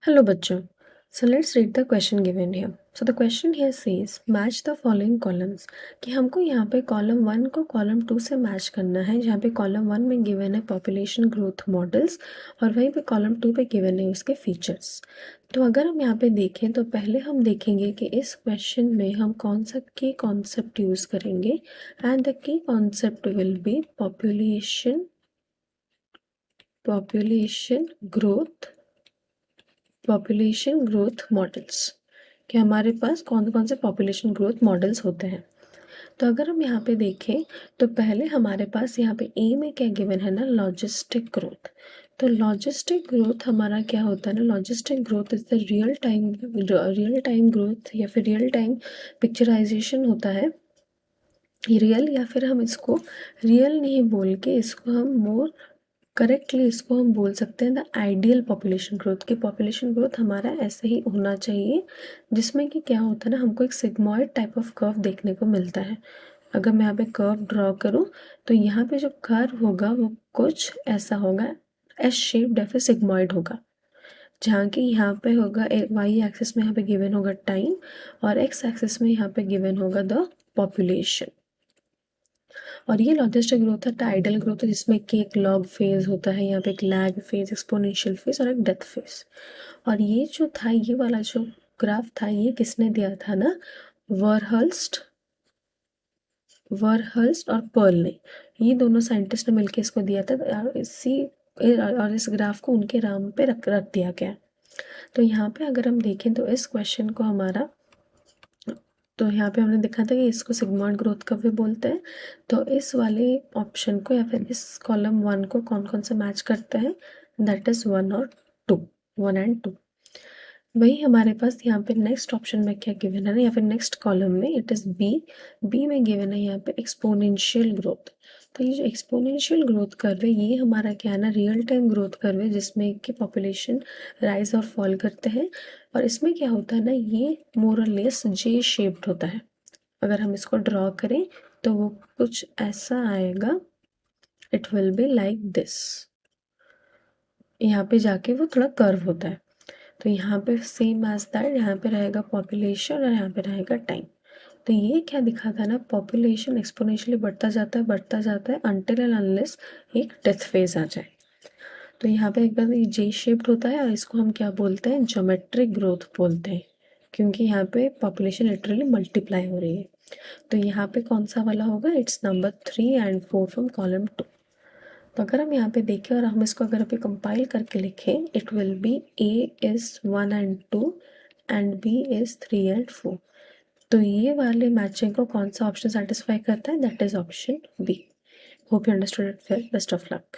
Hello बच्चों. So let's read the question given here. So the question here says match the following columns. कि हमको यहाँ पे column 1 को कॉलम 2 से मैच करना है. जहाँ पे कॉलम 1 में गिवन है पॉपुलेशन ग्रोथ मॉडल्स और वहीं पे कॉलम 2 पे गिवन है उसके फीचर्स. तो अगर हम यहाँ पे देखें तो पहले हम देखेंगे कि इस क्वेश्चन में हम कौन सा की कॉन्सेप्ट यूज़ करेंगे. And the key concept will be population growth models. कि हमारे पास कौन कौन से पॉपुलेशन ग्रोथ मॉडल्स होते हैं. तो अगर हम यहाँ पे देखें तो पहले हमारे पास यहाँ पे ए में क्या गिवन है ना, लॉजिस्टिक ग्रोथ. तो लॉजिस्टिक ग्रोथ हमारा क्या होता है ना, logistic growth is the real time growth या फिर रियल टाइम पिक्चराइजेशन होता है. रियल या फिर हम इसको रियल नहीं बोल के इसको हम मोर करेक्टली इसको हम बोल सकते हैं द आइडियल पॉपुलेशन ग्रोथ. की पॉपुलेशन ग्रोथ हमारा ऐसे ही होना चाहिए जिसमें कि क्या होता है ना, हमको एक सिग्मॉइड टाइप ऑफ कर्व देखने को मिलता है. अगर मैं यहाँ पे कर्व ड्रॉ करूँ तो यहाँ पे जो कर्व होगा वो कुछ ऐसा होगा, एस शेप्ड या फिर सिग्मॉइड होगा. जहाँ की यहाँ पे होगा वाई एक्सिस में यहाँ पे गिवन होगा टाइम और एक्स एक्सिस में यहाँ पे गिवन होगा द पॉपुलेशन. और ये लॉजिस्टिक ग्रोथ है, आइडल ग्रोथ है जिसमें कि एक लॉग फेज होता है, यहाँ पे एक लैग फेज, एक्सपोनेंशियल फेज और एक डेथ फेज. और ये जो था, ये वाला जो ग्राफ था, ये किसने दिया था ना, वरहल्स्ट और पर्ल ने. ये दोनों साइंटिस्ट ने मिलकर इसको दिया था और इस ग्राफ को उनके नाम पे रख दिया गया. तो यहाँ पे अगर हम देखें तो इस क्वेश्चन को हमारा, तो यहाँ पे हमने देखा था कि इसको सिग्मॉइड ग्रोथ कर्व भी बोलते हैं. तो इस वाले ऑप्शन को या फिर इस कॉलम 1 को कौन कौन से मैच करते हैं, दैट इज 1 एंड 2. वही हमारे पास यहाँ पे नेक्स्ट ऑप्शन में क्या गिवन है ना, या फिर नेक्स्ट कॉलम में इट इज़ बी में गिवन है यहाँ पे एक्सपोनेंशियल ग्रोथ. तो ये जो एक्सपोनेंशियल ग्रोथ कर्व है ये हमारा क्या है ना, रियल टाइम ग्रोथ कर्व है जिसमें कि पॉपुलेशन राइज और फॉल करते हैं. और इसमें क्या होता है ना, ये मोर और लेस जे शेप्ड होता है. अगर हम इसको ड्रॉ करें तो वो कुछ ऐसा आएगा, it will be like this. यहाँ पे जाके वो थोड़ा कर्व होता है. तो यहाँ पे सेम एज दैट यहाँ पे रहेगा पॉपुलेशन और यहाँ पे रहेगा टाइम. तो ये क्या दिखा था ना, पॉपुलेशन एक्सपोनेंशियली बढ़ता जाता है अनटिल एंड अनलेस एक डेथ फेज आ जाए. तो यहाँ पे एक बार ये जे शेप्ड होता है और इसको हम क्या बोलते हैं, ज्योमेट्रिक ग्रोथ बोलते हैं, क्योंकि यहाँ पे पॉपुलेशन लिटरली मल्टीप्लाई हो रही है. तो यहाँ पे कौन सा वाला होगा, it's number 3 and 4 from column 2. तो अगर हम यहाँ पे देखें और हम इसको अगर अभी कंपाइल करके लिखें, it will be A is 1 and 2 and B is 3 and 4. तो ये वाले मैचिंग को कौन सा ऑप्शन सेटिस्फाई करता है, that is option B. Hope you understood it well. Best of luck.